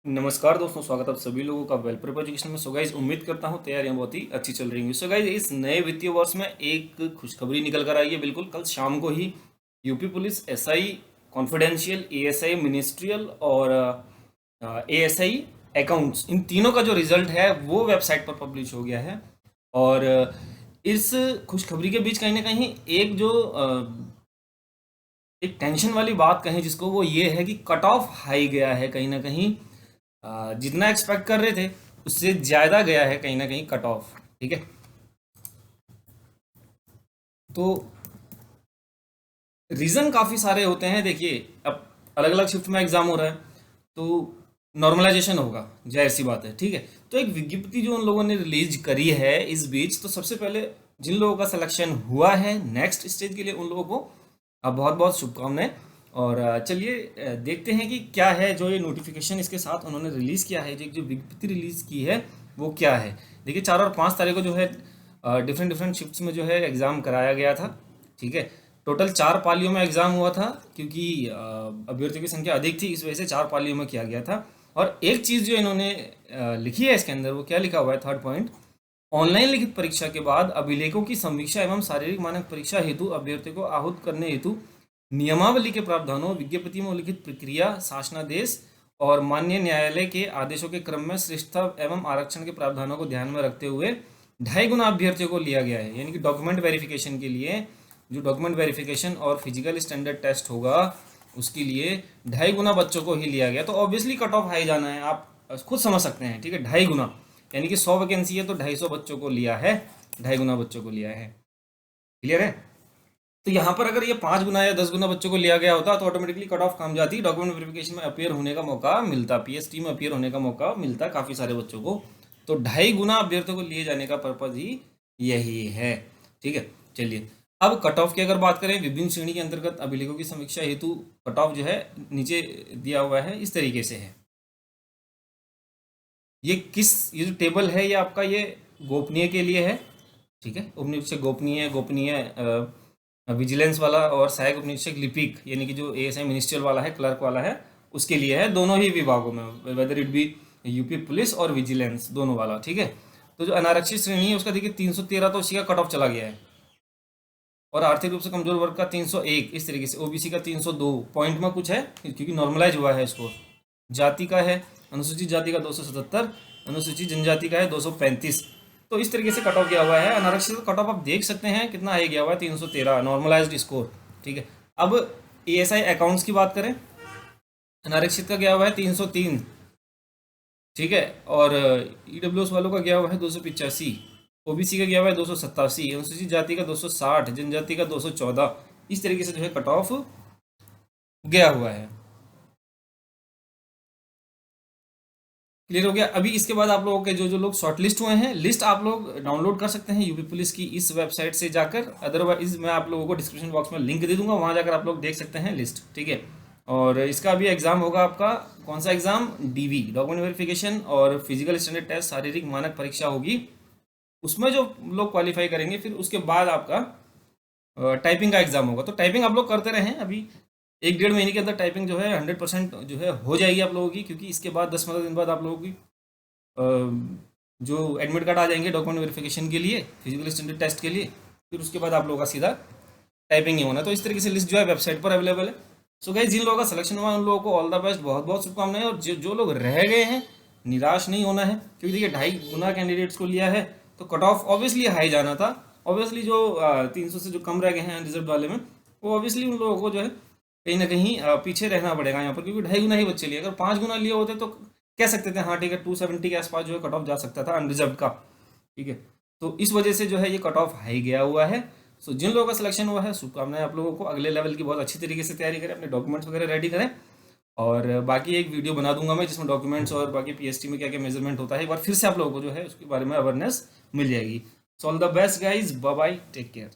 नमस्कार दोस्तों, स्वागत है आप सभी लोगों का वेल प्रिप एजुकेशन में। सो गाइज, उम्मीद करता हूँ तैयारियां बहुत ही अच्छी चल रही होंगी। सो गाइज, इस नए वित्तीय वर्ष में एक खुशखबरी निकल कर आई है। बिल्कुल कल शाम को ही UP police SI confidential, ASI ministerial और एएसआई अकाउंट्स, इन तीनों का जो रिजल्ट है वो वेबसाइट पर पब्लिश हो गया है। और इस खुशखबरी के बीच कहीं ना कहीं एक टेंशन वाली बात कहें जिसको, वो ये है कि कट ऑफ हाई गया है कहीं ना कहीं। जितना एक्सपेक्ट कर रहे थे उससे ज़्यादा गया है कहीं ना कहीं कट ऑफ। ठीक है, तो रीज़न काफ़ी सारे होते हैं। देखिए, अब अलग अलग शिफ्ट में एग्ज़ाम हो रहा है तो नॉर्मलाइजेशन होगा, जाहिर सी बात है। ठीक है, तो एक विज्ञप्ति जो उन लोगों ने रिलीज करी है इस बीच, तो सबसे पहले जिन लोगों का सिलेक्शन हुआ है नेक्स्ट स्टेज के लिए, उन लोगों को बहुत बहुत शुभकामनाएं। और चलिए देखते हैं कि क्या है जो ये नोटिफिकेशन इसके साथ उन्होंने रिलीज़ किया है, जो विज्ञप्ति रिलीज़ की है वो क्या है। देखिए, 4 और 5 तारीख को जो है डिफरेंट डिफरेंट शिफ्ट्स में जो है एग्ज़ाम कराया गया था। ठीक है, टोटल 4 पालियों में एग्ज़ाम हुआ था, क्योंकि अभ्यर्थियों की संख्या अधिक थी, इस वजह से 4 पालियों में किया गया था। और एक चीज़ जो इन्होंने लिखी है इसके अंदर, वो क्या लिखा हुआ है, थर्ड पॉइंट: ऑनलाइन लिखित परीक्षा के बाद अभिलेखों की समीक्षा एवं शारीरिक मानक परीक्षा हेतु अभ्यर्थी को आहूत करने हेतु नियमावली के प्रावधानों, विज्ञप्ति में उल्लिखित प्रक्रिया, शासनादेश और माननीय न्यायालय के आदेशों के क्रम में श्रेष्ठता एवं आरक्षण के प्रावधानों को ध्यान में रखते हुए 2.5 गुना अभ्यर्थियों को लिया गया है। यानी कि डॉक्यूमेंट वेरिफिकेशन के लिए, जो डॉक्यूमेंट वेरिफिकेशन और फिजिकल स्टैंडर्ड टेस्ट होगा उसके लिए 2.5 गुना बच्चों को ही लिया गया। तो ऑब्वियसली कट ऑफ हाई जाना है, आप खुद समझ सकते हैं। ठीक है, 2.5 गुना यानी कि 100 वैकेंसी है तो 250 बच्चों को लिया है, 2.5 गुना बच्चों को लिया है। क्लियर है? तो यहाँ पर अगर ये 5 गुना या 10 गुना बच्चों को लिया गया होता तो ऑटोमेटिकली कट ऑफ कम जाती, डॉक्यूमेंट वेरिफिकेशन में अपीयर होने का मौका मिलता, पीएसटी में अपीयर होने का मौका मिलता काफ़ी सारे बच्चों को। तो 2.5 गुना अभ्यर्थियों को लिए जाने का पर्पज ही यही है। ठीक है, चलिए अब कट ऑफ की अगर बात करें, विभिन्न श्रेणी के अंतर्गत अभिलेखों की समीक्षा हेतु कट ऑफ जो है नीचे दिया हुआ है, इस तरीके से है। ये जो टेबल है ये आपका ये गोपनीय के लिए है। ठीक है, उपनिरीक्षक गोपनीय, विजिलेंस वाला, और सहायक उपनिरीक्षक लिपिक यानी कि जो एएसआई मिनिस्ट्रियल वाला है, क्लर्क वाला है, उसके लिए है। दोनों ही विभागों में, whether it be UP police और विजिलेंस, दोनों वाला। ठीक है, तो जो अनारक्षित श्रेणी है उसका देखिए 313, तो उसी का कट ऑफ चला गया है। और आर्थिक रूप से कमजोर वर्ग का 301, इस तरीके से। ओबीसी का 302, पॉइंट में कुछ है क्योंकि नॉर्मलाइज हुआ है स्कोर। जाति का है, अनुसूचित जाति का 277, अनुसूचित जनजाति का है 235। तो इस तरीके से कट ऑफ गया हुआ है। अनारक्षित का कट ऑफ आप देख सकते हैं कितना है, गया हुआ है 313, नॉर्मलाइज्ड स्कोर। ठीक है, अब एएसआई अकाउंट्स की बात करें, अनारक्षित का गया हुआ है 303। ठीक है, और ईडब्ल्यूएस वालों का गया हुआ है 285, ओबीसी का गया हुआ है 287, अनुसूचित जाति का 260, जनजाति का 214। इस तरीके से जो है कट ऑफ गया हुआ है। क्लियर हो गया? अभी इसके बाद आप लोगों के जो लोग शॉर्टलिस्ट हुए हैं, लिस्ट आप लोग डाउनलोड कर सकते हैं यूपी पुलिस की इस वेबसाइट से जाकर। अदरवाइज मैं आप लोगों को डिस्क्रिप्शन बॉक्स में लिंक दे दूंगा, वहां जाकर आप लोग देख सकते हैं लिस्ट। ठीक है, और इसका अभी एग्जाम होगा आपका, कौन सा एग्जाम? डीवी, डॉक्यूमेंट वेरिफिकेशन और फिजिकल स्टैंडर्ड टेस्ट, शारीरिक मानक परीक्षा होगी। उसमें जो लोग क्वालिफाई करेंगे फिर उसके बाद आपका टाइपिंग का एग्जाम होगा। तो टाइपिंग आप लोग करते रहें, अभी 1-1.5 महीने के अंदर टाइपिंग जो है 100% जो है हो जाएगी आप लोगों की, क्योंकि इसके बाद 10-15 दिन बाद आप लोगों की जो एडमिट कार्ड आ जाएंगे डॉक्यूमेंट वेरिफिकेशन के लिए, फिजिकल स्टैंडर्ड टेस्ट के लिए, फिर उसके बाद आप लोगों का सीधा टाइपिंग ही होना। तो इस तरीके से लिस्ट जो है वेबसाइट पर अवेलेबल है। सो गाइस, जिन लोगों का सिलेक्शन हुआ उन लोगों को ऑल द बेस्ट, बहुत बहुत शुभकामनाएं। और जो लोग रह गए हैं, निराश नहीं होना है, क्योंकि देखिए 2.5 गुना कैंडिडेट्स को लिया है तो कट ऑफ ऑब्वियसली हाई जाना था। ऑब्वियसली जो 300 से जो कम रह गए हैं रिजर्व वाले में, वो ऑब्वियसली उन लोगों को जो है कहीं ना कहीं पीछे रहना पड़ेगा यहाँ पर, क्योंकि 2.5 गुना ही बच्चे लिए। अगर 5 गुना लिए होते तो कह सकते थे हाँ ठीक है 270 के आसपास जो है कट ऑफ जा सकता था अनरिजर्व का। ठीक है, तो इस वजह से जो है ये कट ऑफ हाई गया हुआ है। सो जिन लोगों का सिलेक्शन हुआ है, शुभकामनाएं आप लोगों को। अगले लेवल की बहुत अच्छी तरीके से तैयारी करें, अपने डॉक्यूमेंट्स वगैरह रेडी करें। और बाकी एक वीडियो बना दूंगा मैं जिसमें डॉक्यूमेंट्स और बाकी पीएसटी में क्या क्या मेजरमेंट होता है, एक बार फिर से आप लोगों को जो है उसके बारे में अवेयरनेस मिल जाएगी। So all the best guys, bye bye, take care.